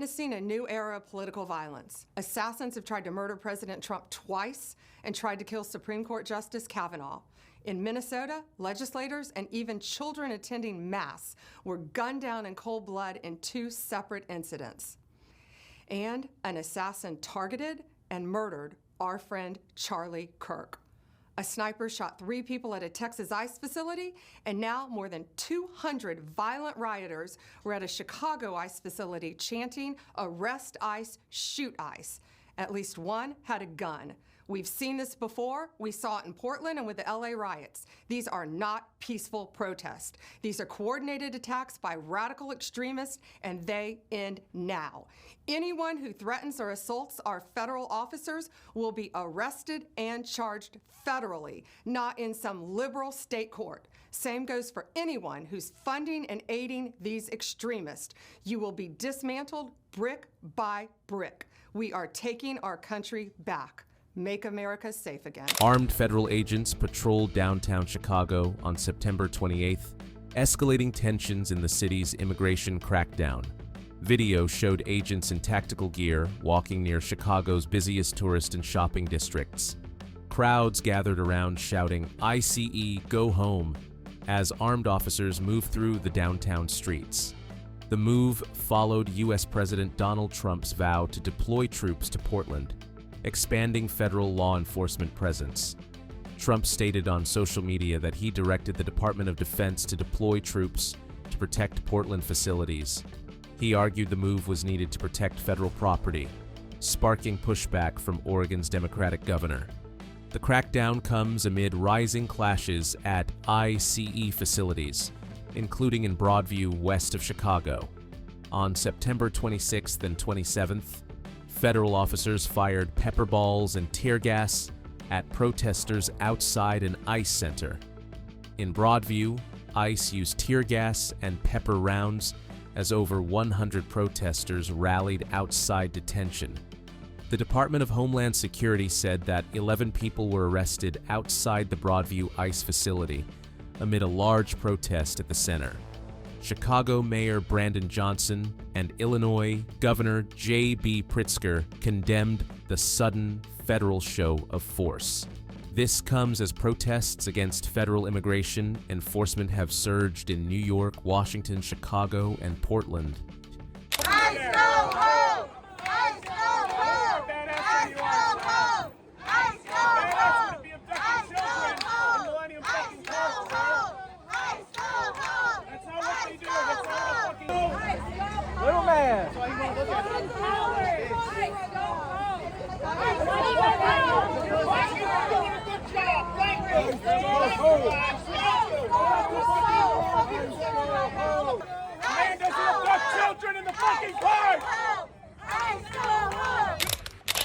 witnessing a new era of political violence. Assassins have tried to murder President Trump twice and tried to kill Supreme Court Justice Kavanaugh. In Minnesota, legislators and even children attending Mass were gunned down in cold blood in 2 separate incidents. And an assassin targeted and murdered our friend Charlie Kirk. A sniper shot 3 people at a Texas ICE facility, and now more than 200 violent rioters were at a Chicago ICE facility chanting, "Arrest ICE, shoot ICE." At least one had a gun. We've seen this before. We saw it in Portland and with the LA riots. These are not peaceful protests. These are coordinated attacks by radical extremists, and they end now. Anyone who threatens or assaults our federal officers will be arrested and charged federally, not in some liberal state court. Same goes for anyone who's funding and aiding these extremists. You will be dismantled brick by brick. We are taking our country back. Make America safe again. Armed federal agents patrolled downtown Chicago on September 28th, escalating tensions in the city's immigration crackdown. Video showed agents in tactical gear walking near Chicago's busiest tourist and shopping districts. Crowds gathered around shouting, "ICE, go home," as armed officers moved through the downtown streets. The move followed U.S. President Donald Trump's vow to deploy troops to Portland, expanding federal law enforcement presence. Trump stated on social media that he directed the Department of Defense to deploy troops to protect Portland facilities. He argued the move was needed to protect federal property, sparking pushback from Oregon's Democratic governor. The crackdown comes amid rising clashes at ICE facilities, including in Broadview west of Chicago. On September 26th and 27th, federal officers fired pepper balls and tear gas at protesters outside an ICE center. In Broadview, ICE used tear gas and pepper rounds as over 100 protesters rallied outside detention. The Department of Homeland Security said that 11 people were arrested outside the Broadview ICE facility amid a large protest at the center. Chicago Mayor Brandon Johnson and Illinois Governor J.B. Pritzker condemned the sudden federal show of force. This comes as protests against federal immigration enforcement have surged in New York, Washington, Chicago, and Portland. ICE go home! ICE go home! ICE go home! ICE go home! ICE go home! ICE go home! ICE go home! That's not what they do. That's not what fucking Little man. man doesn't abduct children in the fucking park!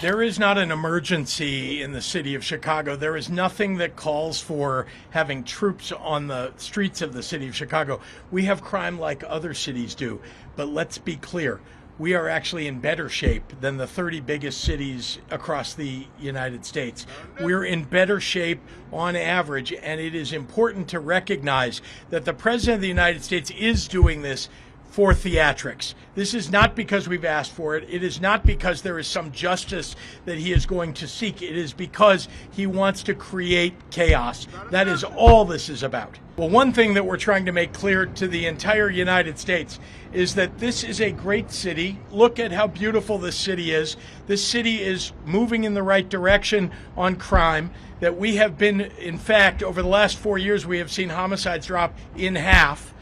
There is not an emergency in the city of Chicago. There is nothing that calls for having troops on the streets of the city of Chicago. We have crime like other cities do. But let's be clear, we are actually in better shape than the 30 biggest cities across the United States. We're in better shape on average, and it is important to recognize that the President of the United States is doing this for theatrics. This is not because we've asked for it. It is not because there is some justice that he is going to seek. It is because he wants to create chaos. That is all this is about. Well, one thing that we're trying to make clear to the entire United States is that this is a great city. Look at how beautiful this city is. This city is moving in the right direction on crime. That we have been, in fact, over the last 4 years, we have seen homicides drop in half.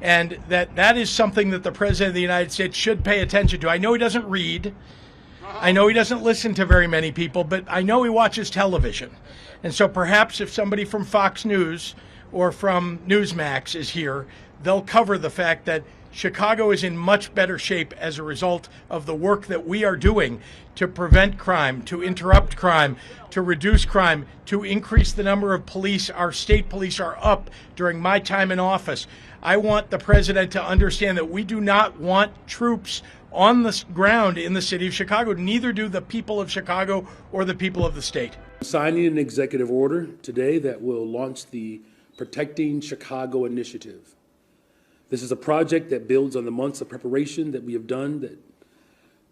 And that is something that the President of the United States should pay attention to. I know he doesn't read. I know he doesn't listen to very many people, but I know he watches television. And so perhaps if somebody from Fox News or from Newsmax is here, they'll cover the fact that Chicago is in much better shape as a result of the work that we are doing to prevent crime, to interrupt crime, to reduce crime, to increase the number of police. Our state police are up during my time in office. I want the president to understand that we do not want troops on the ground in the city of Chicago. Neither do the people of Chicago or the people of the state. Signing an executive order today that will launch the Protecting Chicago initiative. This is a project that builds on the months of preparation that we have done, that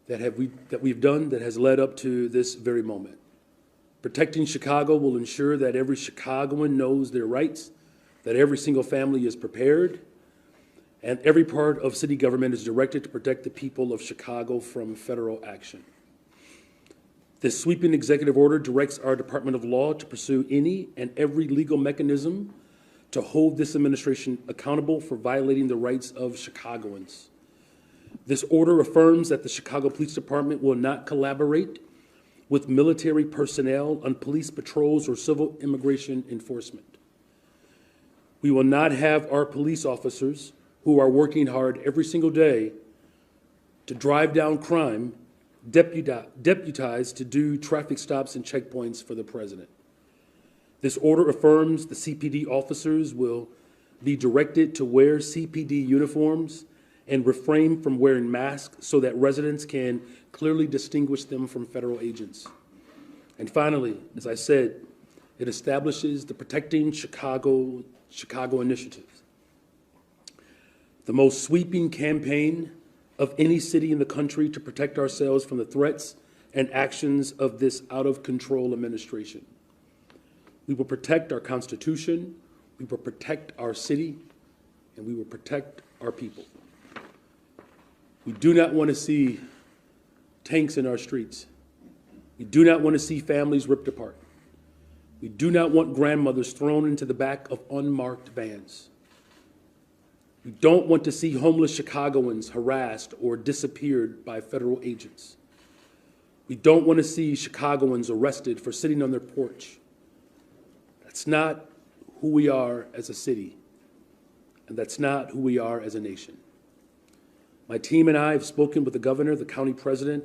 that we've done that has led up to this very moment. Protecting Chicago will ensure that every Chicagoan knows their rights, that every single family is prepared, and every part of city government is directed to protect the people of Chicago from federal action. This sweeping executive order directs our Department of Law to pursue any and every legal mechanism to hold this administration accountable for violating the rights of Chicagoans. This order affirms that the Chicago Police Department will not collaborate with military personnel on police patrols or civil immigration enforcement. We will not have our police officers, who are working hard every single day to drive down crime, deputized to do traffic stops and checkpoints for the president. This order affirms the CPD officers will be directed to wear CPD uniforms and refrain from wearing masks so that residents can clearly distinguish them from federal agents. And finally, as I said, it establishes the Protecting Chicago Initiative, the most sweeping campaign of any city in the country to protect ourselves from the threats and actions of this out-of-control administration. We will protect our Constitution, we will protect our city, and we will protect our people. We do not want to see tanks in our streets. We do not want to see families ripped apart. We do not want grandmothers thrown into the back of unmarked vans. We don't want to see homeless Chicagoans harassed or disappeared by federal agents. We don't want to see Chicagoans arrested for sitting on their porch. That's not who we are as a city, and that's not who we are as a nation. My team and I have spoken with the governor, the county president,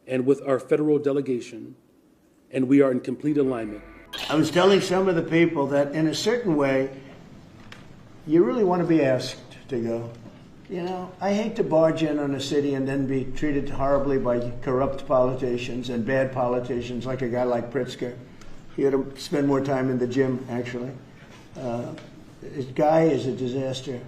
and with our federal delegation, and we are in complete alignment. I was telling some of the people that in a certain way, you really want to be asked to go. You know, I hate to barge in on a city and then be treated horribly by corrupt politicians and bad politicians like a guy like Pritzker. He ought to spend more time in the gym, actually. This guy is a disaster.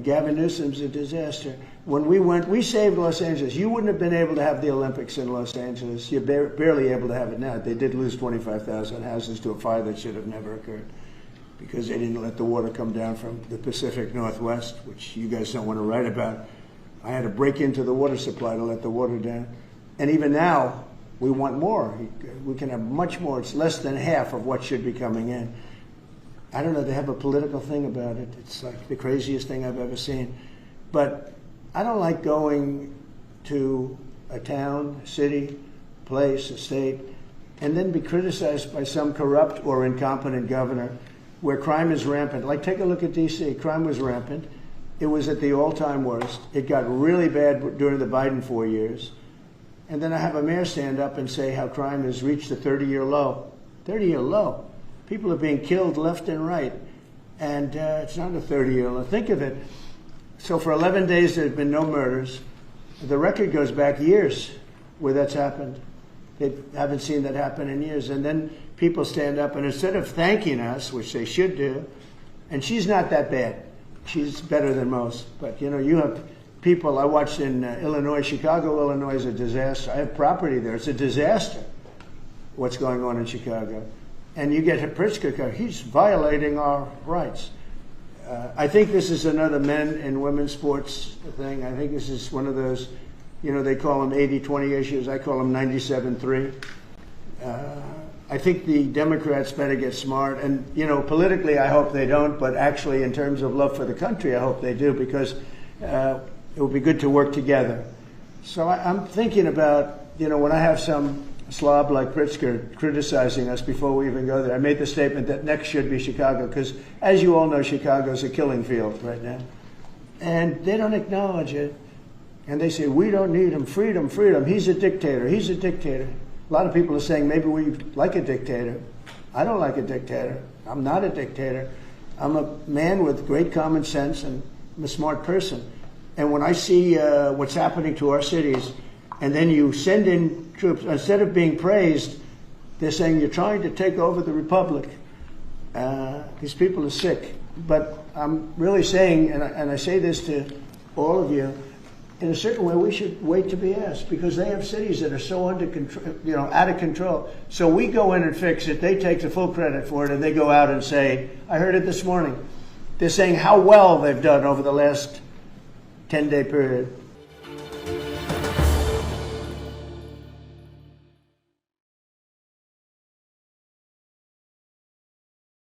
Gavin Newsom's a disaster. When we went, we saved Los Angeles. You wouldn't have been able to have the Olympics in Los Angeles. You're barely able to have it now. They did lose 25,000 houses to a fire that should have never occurred because they didn't let the water come down from the Pacific Northwest, which you guys don't want to write about. I had to break into the water supply to let the water down. And even now, we want more. We can have much more. It's less than half of what should be coming in. I don't know, they have a political thing about it. It's like the craziest thing I've ever seen. But I don't like going to a town, a city, place, a state, and then be criticized by some corrupt or incompetent governor where crime is rampant. Like, take a look at D.C. Crime was rampant. It was at the all-time worst. It got really bad during the Biden 4 years. And then I have a mayor stand up and say how crime has reached a 30-year low. 30-year low. People are being killed left and right. And it's not a 30-year low. Think of it. So for 11 days, there have been no murders. The record goes back years where that's happened. They haven't seen that happen in years. And then people stand up, and instead of thanking us, which they should do, and she's not that bad. She's better than most. But, you know, you have people, I watched in Illinois, Chicago, Illinois is a disaster. I have property there. It's a disaster what's going on in Chicago. And you get Pritzker, he's violating our rights. I think this is another men and women's sports thing. I think this is one of those, you know, they call them 80-20 issues. I call them 97-3. I think the Democrats better get smart. And, you know, politically, I hope they don't. But actually, in terms of love for the country, I hope they do, because it would be good to work together. So I'm thinking about, you know, when I have some slob like Pritzker criticizing us before we even go there, I made the statement that next should be Chicago, because as you all know, Chicago's a killing field right now. And they don't acknowledge it. And they say, we don't need him, freedom, freedom. He's a dictator, he's a dictator. A lot of people are saying maybe we like a dictator. I don't like a dictator. I'm not a dictator. I'm a man with great common sense, and I'm a smart person. And when I see what's happening to our cities, and then you send in troops, instead of being praised, they're saying you're trying to take over the republic. These people are sick. But I'm really saying, and I say this to all of you, in a certain way, we should wait to be asked because they have cities that are so under control, out of control. So we go in and fix it. They take the full credit for it, and they go out and say, I heard it this morning. They're saying how well they've done over the last 10-day period.